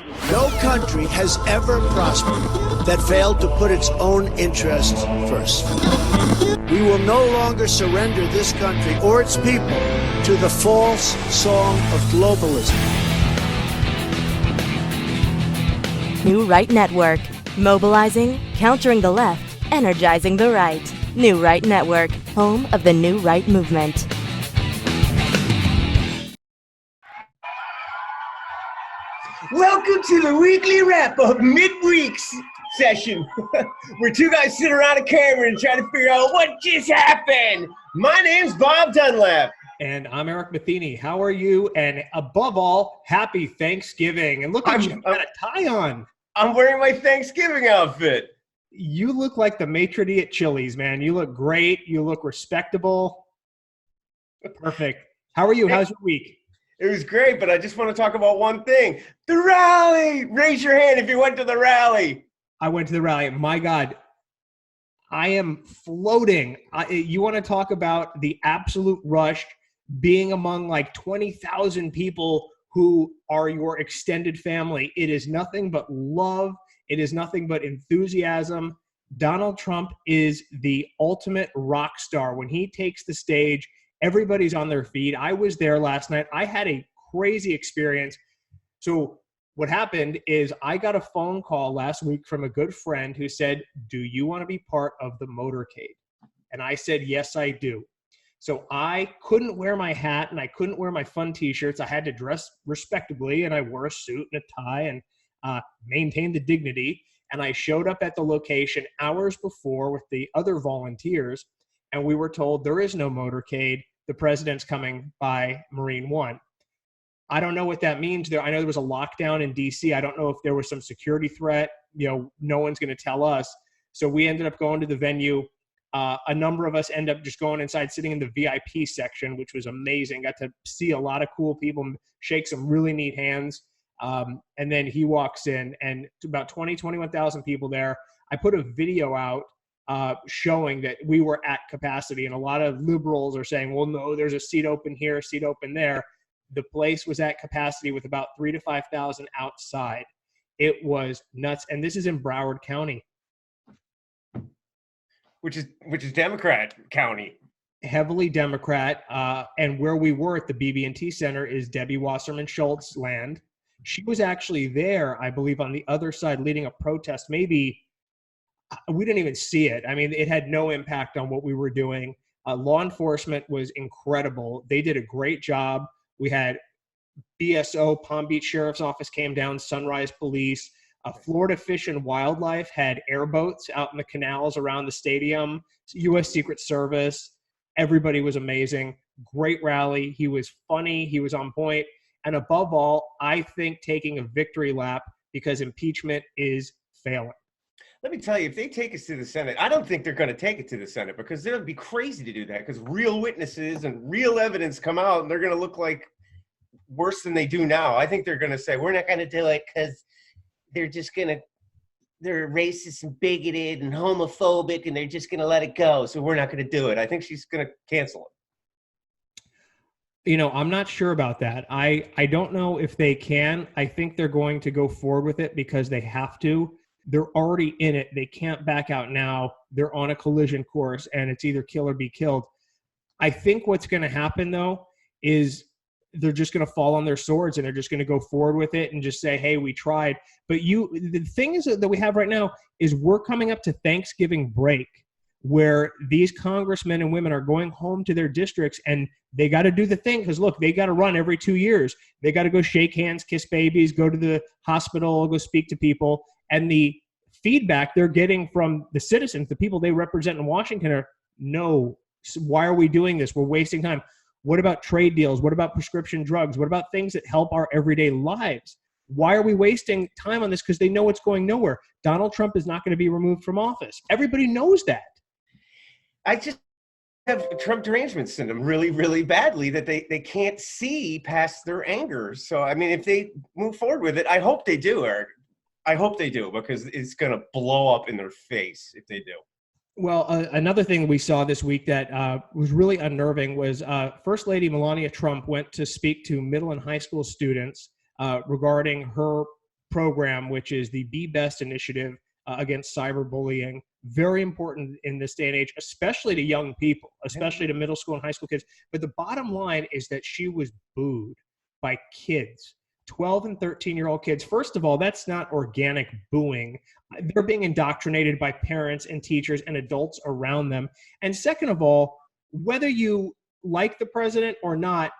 No country has ever prospered that failed to put its own interests first. We will no longer surrender this country or its people to the false song of globalism. New Right Network. Mobilizing, countering the left, energizing the right. New Right Network, home of the New Right movement. Welcome to the weekly wrap-up midweek session where two guys sit around a camera and try to figure out what just happened. My name's Bob Dunlap. And I'm Eric Matheny. How are you? And above all, happy Thanksgiving. And look at you, got a tie on. I'm wearing my Thanksgiving outfit. You look like the maitre d' at Chili's, man. You look great. You look respectable. Perfect. How are you? How's your week? It was great, but I just want to talk about one thing. The rally! Raise your hand if you went to the rally. I went to the rally. My God, I am floating. You want to talk about the absolute rush, being among like 20,000 people who are your extended family. It is nothing but love. It is nothing but enthusiasm. Donald Trump is the ultimate rock star. When he takes the stage, everybody's on their feet. I was there last night. I had a crazy experience. So what happened is I got a phone call last week from a good friend who said, "Do you want to be part of the motorcade?" And I said, "Yes, I do." So I couldn't wear my hat and I couldn't wear my fun t-shirts. I had to dress respectably, and I wore a suit and a tie and maintained the dignity. And I showed up at the location hours before with the other volunteers, and we were told there is no motorcade. The president's coming by Marine One. I don't know what that means. I know there was a lockdown in D.C. I don't know if there was some security threat. No one's going to tell us. So we ended up going to the venue. A number of us end up just going inside, sitting in the VIP section, which was amazing. Got to see a lot of cool people, shake some really neat hands. And then he walks in, and about 21,000 people there. I put a video out showing that we were at capacity, and a lot of liberals are saying, well, no, there's a seat open here, a seat open there. The place was at capacity with about 3,000 to 5,000 outside. It was nuts. And this is in Broward County. Which is Democrat County. Heavily Democrat. And where we were at the BB&T Center is Debbie Wasserman Schultz's land. She was actually there, I believe, on the other side leading a protest. Maybe we didn't even see it. I mean, it had no impact on what we were doing. Law enforcement was incredible. They did a great job. We had BSO, Palm Beach Sheriff's Office came down, Sunrise Police. Florida Fish and Wildlife had airboats out in the canals around the stadium. U.S. Secret Service. Everybody was amazing. Great rally. He was funny. He was on point. And above all, I think taking a victory lap because impeachment is failing. Let me tell you, if they take us to the Senate, I don't think they're going to take it to the Senate because they would be crazy to do that because real witnesses and real evidence come out and they're going to look like worse than they do now. I think they're going to say, we're not going to do it because they're racist and bigoted and homophobic and they're just going to let it go. So we're not going to do it. I think she's going to cancel it. I'm not sure about that. I don't know if they can. I think they're going to go forward with it because they have to. They're already in it. They can't back out now. They're on a collision course, and it's either kill or be killed. I think what's going to happen, though, is they're just going to fall on their swords, and they're just going to go forward with it and just say, hey, we tried. But the thing is that we have right now is we're coming up to Thanksgiving break where these congressmen and women are going home to their districts, and they got to do the thing because, look, they got to run every 2 years. They got to go shake hands, kiss babies, go to the hospital, go speak to people. And the feedback they're getting from the citizens, the people they represent in Washington are, no, why are we doing this? We're wasting time. What about trade deals? What about prescription drugs? What about things that help our everyday lives? Why are we wasting time on this? Because they know it's going nowhere. Donald Trump is not going to be removed from office. Everybody knows that. I just have Trump derangement syndrome really, really badly that they can't see past their anger. So, I mean, if they move forward with it, I hope they do, Eric. I hope they do because it's going to blow up in their face if they do. Well, another thing we saw this week that was really unnerving was First Lady Melania Trump went to speak to middle and high school students regarding her program, which is the Be Best initiative against cyberbullying. Very important in this day and age, especially to young people, especially to middle school and high school kids. But the bottom line is that she was booed by kids, 12 and 13-year-old kids. First of all, that's not organic booing. They're being indoctrinated by parents and teachers and adults around them. And second of all, whether you like the president or not,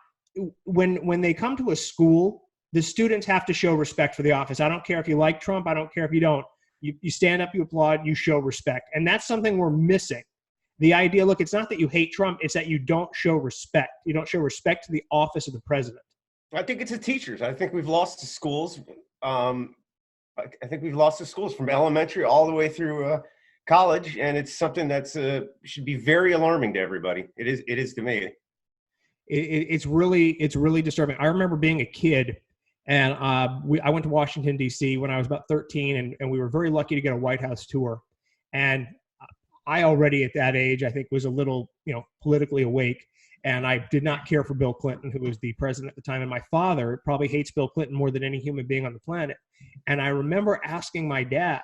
when they come to a school, the students have to show respect for the office. I don't care if you like Trump. I don't care if you don't. You stand up, you applaud, you show respect. And that's something we're missing. The idea, look, it's not that you hate Trump, it's that you don't show respect. You don't show respect to the office of the president. I think it's the teachers. I think we've lost the schools. I think we've lost the schools from elementary all the way through college, and it's something that's should be very alarming to everybody. It is to me. It's really disturbing. I remember being a kid, and I went to Washington, D.C. when I was about 13, and we were very lucky to get a White House tour. And I already at that age, I think, was a little, politically awake, and I did not care for Bill Clinton, who was the president at the time. And my father probably hates Bill Clinton more than any human being on the planet. And I remember asking my dad,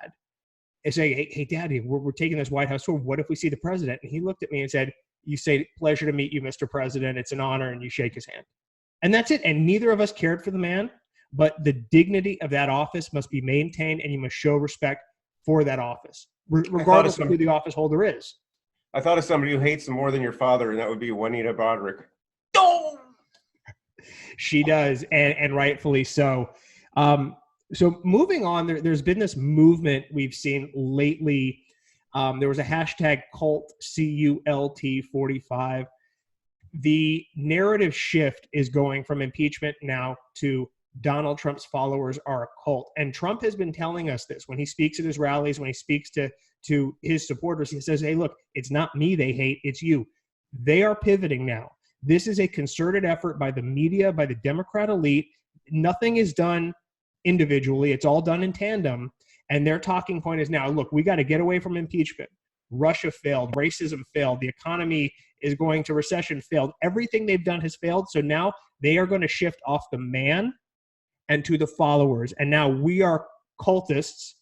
and saying, hey, Daddy, we're taking this White House tour. What if we see the president? And he looked at me and said, you say, pleasure to meet you, Mr. President. It's an honor. And you shake his hand. And that's it. And neither of us cared for the man. But the dignity of that office must be maintained, and you must show respect for that office, regardless of who the office holder is. I thought of somebody who hates him more than your father, and that would be Juanita Broderick. She does, and rightfully so. So moving on, there's been this movement we've seen lately. There was a hashtag cult, CULT 45. The narrative shift is going from impeachment now to Donald Trump's followers are a cult. And Trump has been telling us this when he speaks at his rallies, when he speaks to his supporters. He says, hey, look, it's not me they hate, it's you. They are pivoting now. This is a concerted effort by the media, by the Democrat elite. Nothing is done individually. It's all done in tandem. And their talking point is now, look, we got to get away from impeachment. Russia failed. Racism failed. The economy is going to recession, failed. Everything they've done has failed. So now they are going to shift off the man and to the followers. And now we are cultists,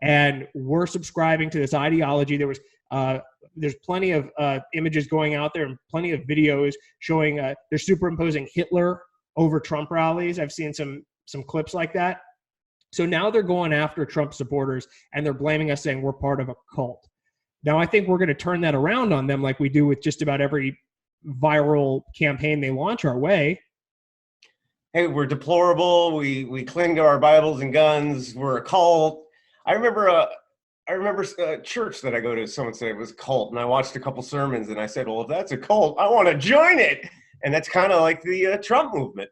and we're subscribing to this ideology. There's plenty of images going out there and plenty of videos showing they're superimposing Hitler over Trump rallies. I've seen some clips like that. So now they're going after Trump supporters, and they're blaming us, saying we're part of a cult. Now, I think we're going to turn that around on them like we do with just about every viral campaign they launch our way. Hey, we're deplorable. We cling to our Bibles and guns. We're a cult. I remember a church that I go to, someone said it was a cult, and I watched a couple sermons, and I said, well, if that's a cult, I want to join it. And that's kind of like the Trump movement.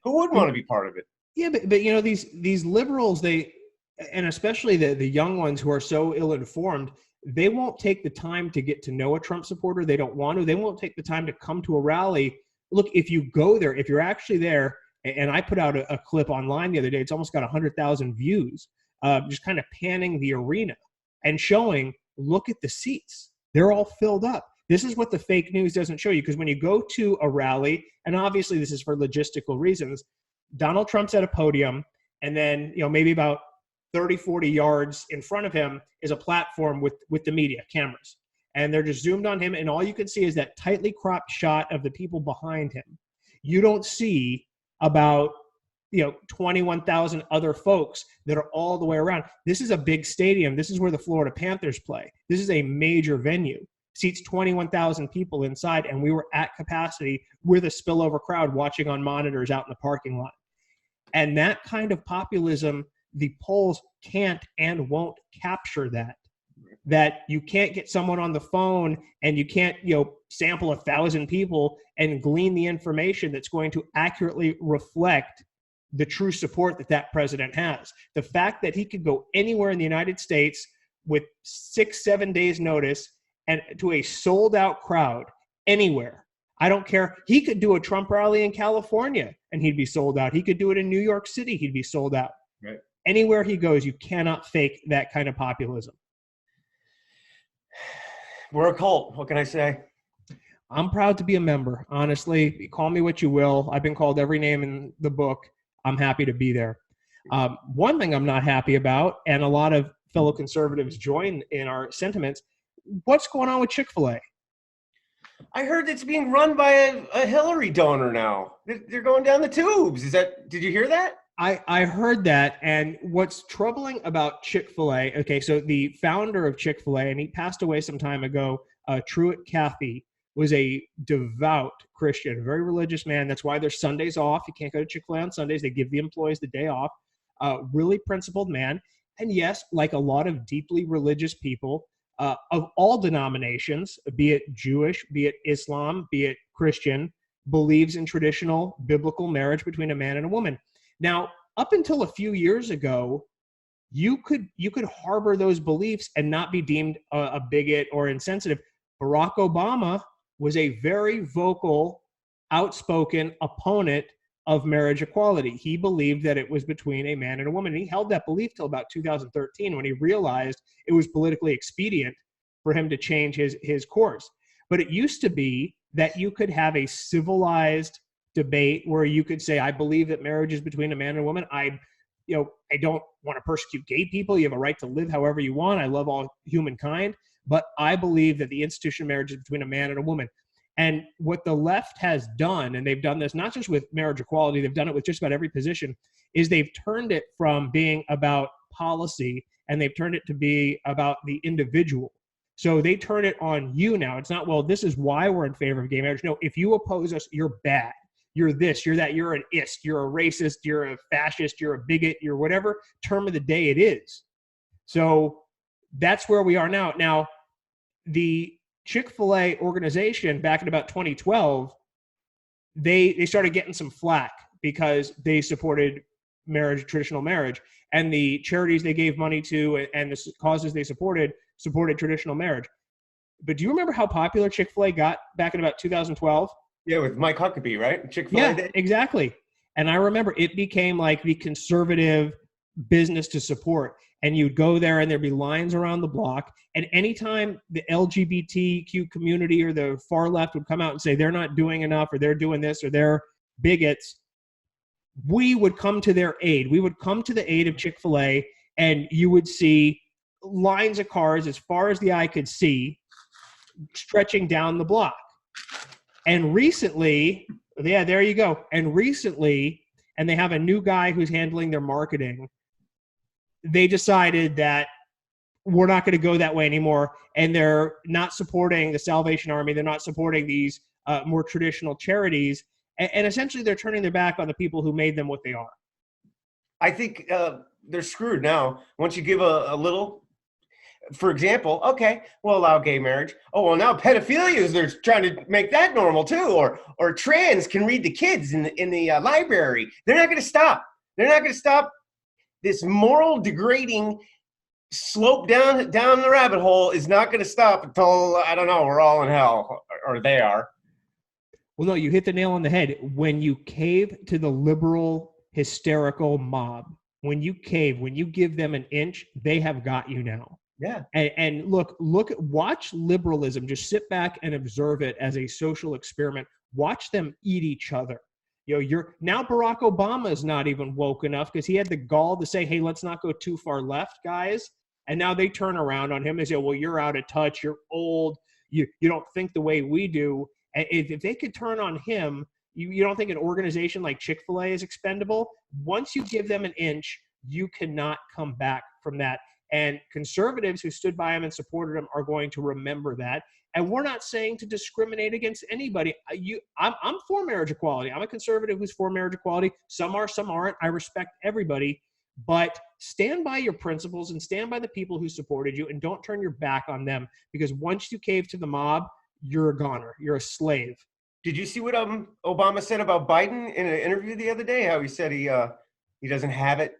Who wouldn't want to be part of it? Yeah, but these liberals, and especially the young ones who are so ill-informed, they won't take the time to get to know a Trump supporter. They don't want to. They won't take the time to come to a rally. Look, if you go there, if you're actually there, and I put out a clip online the other day, it's almost got 100,000 views, just kind of panning the arena and showing, look at the seats. They're all filled up. This is what the fake news doesn't show you, because when you go to a rally, and obviously this is for logistical reasons, Donald Trump's at a podium, and then maybe about 30, 40 yards in front of him is a platform with the media cameras. And they're just zoomed on him, and all you can see is that tightly cropped shot of the people behind him. You don't see about 21,000 other folks that are all the way around. This is a big stadium. This is where the Florida Panthers play. This is a major venue. Seats 21,000 people inside, and we were at capacity with a spillover crowd watching on monitors out in the parking lot. And that kind of populism, the polls can't and won't capture that. That you can't get someone on the phone and you can't, sample 1,000 people and glean the information that's going to accurately reflect the true support that president has. The fact that he could go anywhere in the United States with 6-7 days notice and to a sold out crowd anywhere. I don't care. He could do a Trump rally in California and he'd be sold out. He could do it in New York City. He'd be sold out. Right. Anywhere he goes, you cannot fake that kind of populism. We're a cult. What can I say? I'm proud to be a member. Honestly, call me what you will. I've been called every name in the book. I'm happy to be there. One thing I'm not happy about, and a lot of fellow conservatives join in our sentiments, what's going on with Chick-fil-A? I heard it's being run by a Hillary donor now. They're going down the tubes. Did you hear that? I heard that, and what's troubling about Chick-fil-A, okay, so the founder of Chick-fil-A, and he passed away some time ago, Truett Cathy, was a devout Christian, a very religious man. That's why there's Sundays off. You can't go to Chick-fil-A on Sundays. They give the employees the day off. Really principled man. And yes, like a lot of deeply religious people of all denominations, be it Jewish, be it Islam, be it Christian, believes in traditional biblical marriage between a man and a woman. Now, up until a few years ago, you could harbor those beliefs and not be deemed a bigot or insensitive. Barack Obama was a very vocal, outspoken opponent of marriage equality. He believed that it was between a man and a woman. And he held that belief till about 2013 when he realized it was politically expedient for him to change his course. But it used to be that you could have a civilized debate where you could say, I believe that marriage is between a man and a woman. I don't want to persecute gay people. You have a right to live however you want. I love all humankind. But I believe that the institution of marriage is between a man and a woman. And what the left has done, and they've done this not just with marriage equality, they've done it with just about every position, is they've turned it from being about policy and they've turned it to be about the individual. So they turn it on you now. It's not, well, this is why we're in favor of gay marriage. No, if you oppose us, you're bad. You're this, you're that, you're an ist, you're a racist, you're a fascist, you're a bigot, you're whatever term of the day it is. So that's where we are now. Now, the Chick-fil-A organization back in about 2012, they started getting some flack because they supported marriage, traditional marriage, and the charities they gave money to and the causes they supported traditional marriage. But do you remember how popular Chick-fil-A got back in about 2012? Yeah, with Mike Huckabee, right? Chick-fil-A Yeah, did. exactly. And I remember it became like the conservative business to support. And you'd go there and there'd be lines around the block. And anytime the LGBTQ community or the far left would come out and say they're not doing enough or they're doing this or they're bigots, we would come to their aid. We would come to the aid of Chick-fil-A, and you would see lines of cars as far as the eye could see stretching down the block. And recently, yeah, there you go. And recently, and they have a new guy who's handling their marketing, they decided that we're not going to go that way anymore. And they're not supporting the Salvation Army. They're not supporting these more traditional charities. And essentially, they're turning their back on the people who made them what they are. I think they're screwed now. Once you give a little, for example, okay, we'll allow gay marriage. Oh, well, now pedophilia, they're trying to make that normal too. Or trans can read the kids in the library. They're not going to stop. They're not going to stop this moral degrading slope down the rabbit hole is not going to stop until, I don't know, we're all in hell, or they are. Well, no, you hit the nail on the head. When you cave to the liberal, hysterical mob, when you give them an inch, they have got you now. Yeah. And watch liberalism. Just sit back and observe it as a social experiment. Watch them eat each other. Now Barack Obama is not even woke enough because he had the gall to say, hey, let's not go too far left, guys. And now they turn around on him and say, well, you're out of touch. You're old. You don't think the way we do. And if they could turn on him, you don't think an organization like Chick-fil-A is expendable? Once you give them an inch, you cannot come back from that. And conservatives who stood by him and supported him are going to remember that. And we're not saying to discriminate against anybody. I'm for marriage equality. I'm a conservative who's for marriage equality. Some are, some aren't. I respect everybody. But stand by your principles and stand by the people who supported you, and don't turn your back on them, because once you cave to the mob, you're a goner. You're a slave. Did you see what Obama said about Biden in an interview the other day? How he said he doesn't have it.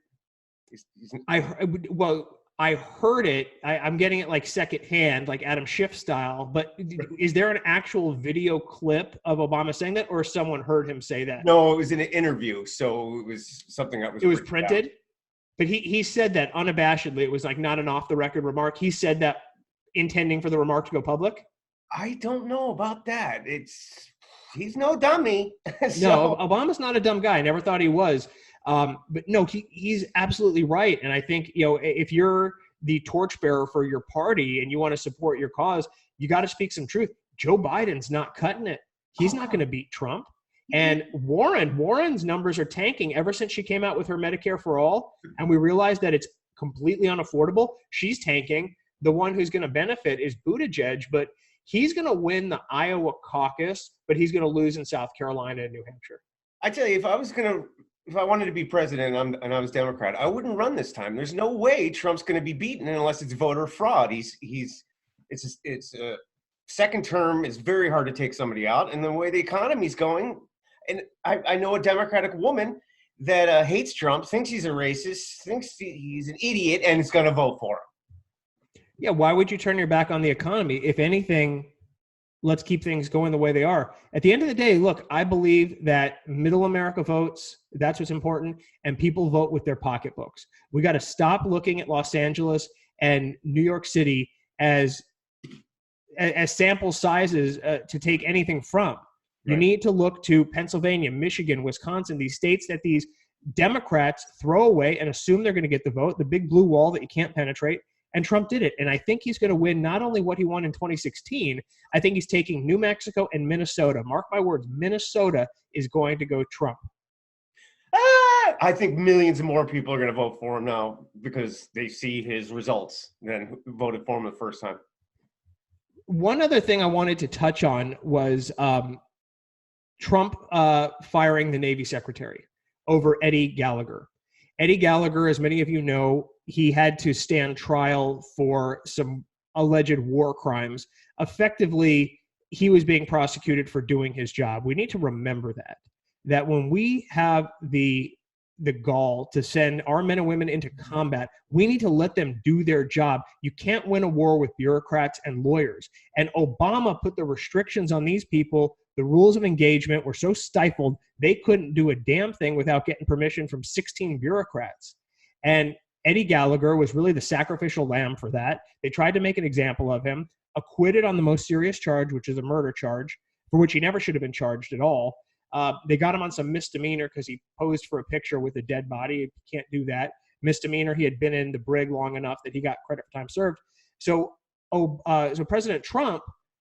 I heard it. I'm getting it like secondhand, like Adam Schiff style. But is there an actual video clip of Obama saying that, or someone heard him say that? No, it was in an interview, so it was something that was. It was printed, out. But he said that unabashedly. It was like not an off-the-record remark. He said that intending for the remark to go public. I don't know about that. He's no dummy. No, Obama's not a dumb guy. I never thought he was. But no, he's absolutely right. And I think, you know, if you're the torchbearer for your party and you want to support your cause, you got to speak some truth. Joe Biden's not cutting it. He's not going to beat Trump. And Warren's numbers are tanking ever since she came out with her Medicare for all. And we realized that it's completely unaffordable. She's tanking. The one who's going to benefit is Buttigieg, but he's going to win the Iowa caucus, but he's going to lose in South Carolina and New Hampshire. I tell you, if I wanted to be president and I was Democrat, I wouldn't run this time. There's no way Trump's going to be beaten unless it's voter fraud. It's a second term. It's very hard to take somebody out, and the way the economy's going. And I know a Democratic woman that hates Trump, thinks he's a racist, thinks he's an idiot, and is going to vote for him. Yeah, why would you turn your back on the economy? If anything, let's keep things going the way they are. At the end of the day, look, I believe that middle America votes, that's what's important, and people vote with their pocketbooks. We got to stop looking at Los Angeles and New York City as sample sizes to take anything from. You need to look to Pennsylvania, Michigan, Wisconsin, these states that these Democrats throw away and assume they're going to get the vote, the big blue wall that you can't penetrate. And Trump did it. And I think he's going to win not only what he won in 2016, I think he's taking New Mexico and Minnesota. Mark my words, Minnesota is going to go Trump. I think millions more people are going to vote for him now because they see his results than voted for him the first time. One other thing I wanted to touch on was Trump firing the Navy secretary over Eddie Gallagher. Eddie Gallagher, as many of you know, he had to stand trial for some alleged war crimes. Effectively, he was being prosecuted for doing his job. We need to remember that when we have the gall to send our men and women into combat, we need to let them do their job. You can't win a war with bureaucrats and lawyers. And Obama put the restrictions on these people. The rules of engagement were so stifled, they couldn't do a damn thing without getting permission from 16 bureaucrats. And Eddie Gallagher was really the sacrificial lamb for that. They tried to make an example of him, acquitted on the most serious charge, which is a murder charge, for which he never should have been charged at all. They got him on some misdemeanor because he posed for a picture with a dead body. You can't do that. Misdemeanor, he had been in the brig long enough that he got credit for time served. So President Trump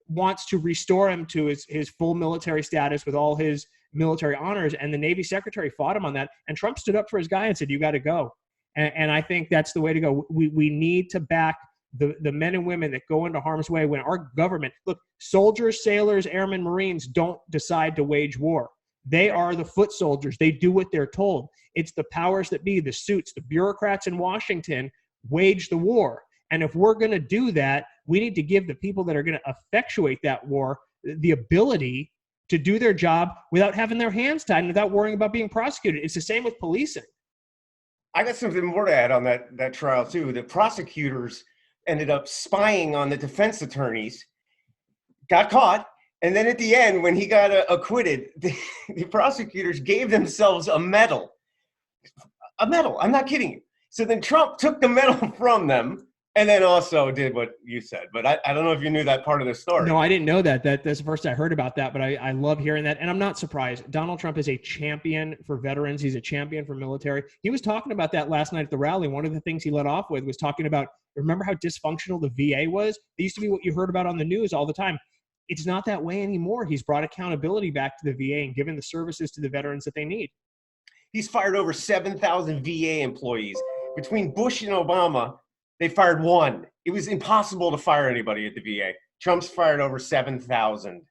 wants to restore him to his full military status with all his military honors, and the Navy secretary fought him on that. And Trump stood up for his guy and said, you got to go. And I think that's the way to go. We need to back the men and women that go into harm's way when our government, look, soldiers, sailors, airmen, Marines don't decide to wage war. They are the foot soldiers. They do what they're told. It's the powers that be, the suits, the bureaucrats in Washington wage the war. And if we're going to do that, we need to give the people that are going to effectuate that war the ability to do their job without having their hands tied and without worrying about being prosecuted. It's the same with policing. I got something more to add on that trial too. The prosecutors ended up spying on the defense attorneys, got caught, and then at the end, when he got acquitted, the prosecutors gave themselves a medal. A medal. I'm not kidding you. So then Trump took the medal from them and then also did what you said. But I don't know if you knew that part of the story. No, I didn't know that. That's the first I heard about that, but I love hearing that. And I'm not surprised. Donald Trump is a champion for veterans. He's a champion for military. He was talking about that last night at the rally. One of the things he led off with was talking about, remember how dysfunctional the VA was? They used to be what you heard about on the news all the time. It's not that way anymore. He's brought accountability back to the VA and given the services to the veterans that they need. He's fired over 7,000 VA employees. Between Bush and Obama, they fired one. It was impossible to fire anybody at the VA. Trump's fired over 7,000.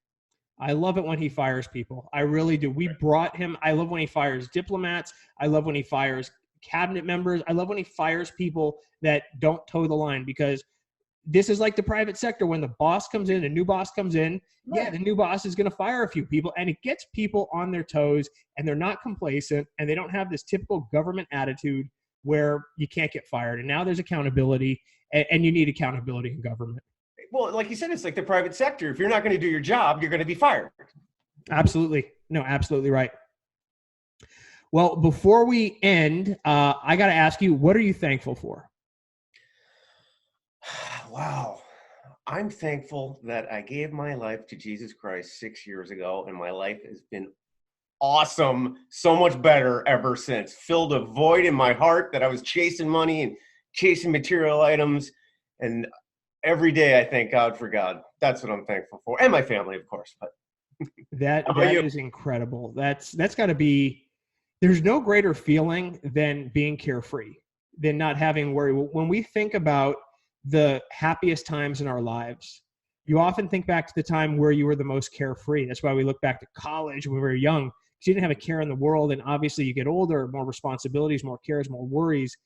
I love it when he fires people. I really do. We brought him. I love when he fires diplomats. I love when he fires cabinet members. I love when he fires people that don't toe the line, because this is like the private sector. When the boss comes in, a new boss comes in, yeah, the new boss is going to fire a few people, and it gets people on their toes, and they're not complacent, and they don't have this typical government attitude where you can't get fired. And now there's accountability, and you need accountability in government. Well, like you said, it's like the private sector. If you're not going to do your job, you're going to be fired. Absolutely. No, absolutely right. Well, before we end, I got to ask you, what are you thankful for? Wow. I'm thankful that I gave my life to Jesus Christ 6 years ago, and my life has been awesome, so much better ever since. Filled a void in my heart that I was chasing money and chasing material items. And every day I thank God for God. That's what I'm thankful for. And my family, of course. But that is incredible. That's got to be, there's no greater feeling than being carefree, than not having worry. When we think about the happiest times in our lives, you often think back to the time where you were the most carefree. That's why we look back to college when we were young, because you didn't have a care in the world. And obviously you get older, more responsibilities, more cares, more worries.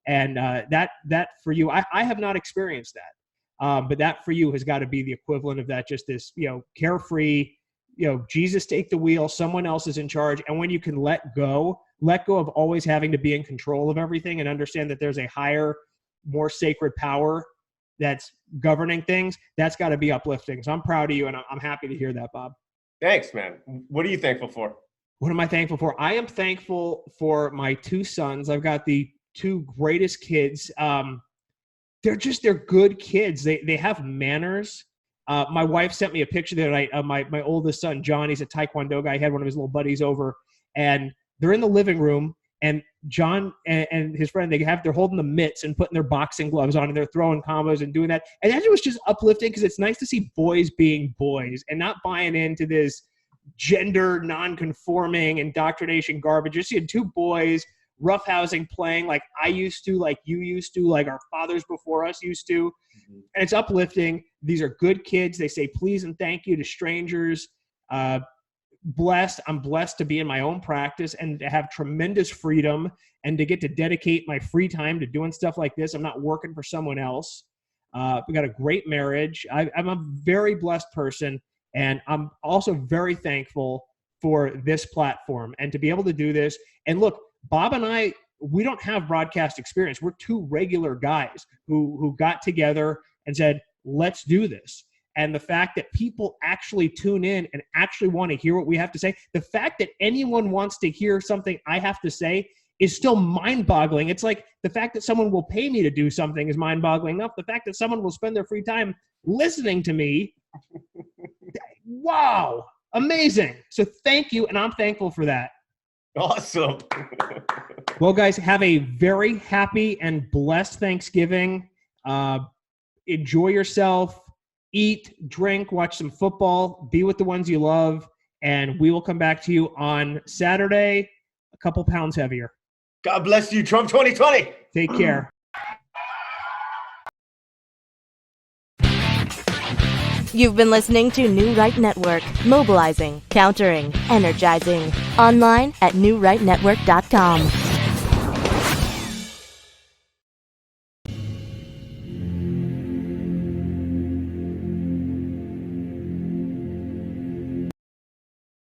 And that for you, I have not experienced that. But that for you has got to be the equivalent of that, just this, carefree, Jesus take the wheel, someone else is in charge. And when you can let go of always having to be in control of everything and understand that there's a higher, more sacred power that's governing things, that's got to be uplifting. So I'm proud of you, and I'm happy to hear that, Bob. Thanks, man. What are you thankful for? What am I thankful for? I am thankful for my two sons. I've got the two greatest kids. They're good kids. They have manners. My wife sent me a picture the other night of my oldest son, John. He's a Taekwondo guy. He had one of his little buddies over, and they're in the living room, and John and his friend, they're holding the mitts and putting their boxing gloves on, and they're throwing combos and doing that. And that was just uplifting, because it's nice to see boys being boys and not buying into this gender non-conforming indoctrination garbage. You're seeing two boys roughhousing, playing like I used to, like you used to, like our fathers before us used to. Mm-hmm. And it's uplifting. These are good kids. They say please and thank you to strangers. I'm blessed to be in my own practice and to have tremendous freedom and to get to dedicate my free time to doing stuff like this. I'm not working for someone else. We got a great marriage. I'm a very blessed person, and I'm also very thankful for this platform and to be able to do this. And look, Bob and I, we don't have broadcast experience. We're two regular guys who got together and said, let's do this. And the fact that people actually tune in and actually want to hear what we have to say, the fact that anyone wants to hear something I have to say is still mind-boggling. It's like the fact that someone will pay me to do something is mind-boggling enough. The fact that someone will spend their free time listening to me, wow, amazing. So thank you, and I'm thankful for that. Awesome. Well, guys, have a very happy and blessed Thanksgiving. Enjoy yourself. Eat, drink, watch some football, be with the ones you love, and we will come back to you on Saturday, a couple pounds heavier. God bless you, Trump 2020. Take care. You've been listening to New Right Network, mobilizing, countering, energizing. Online at newrightnetwork.com.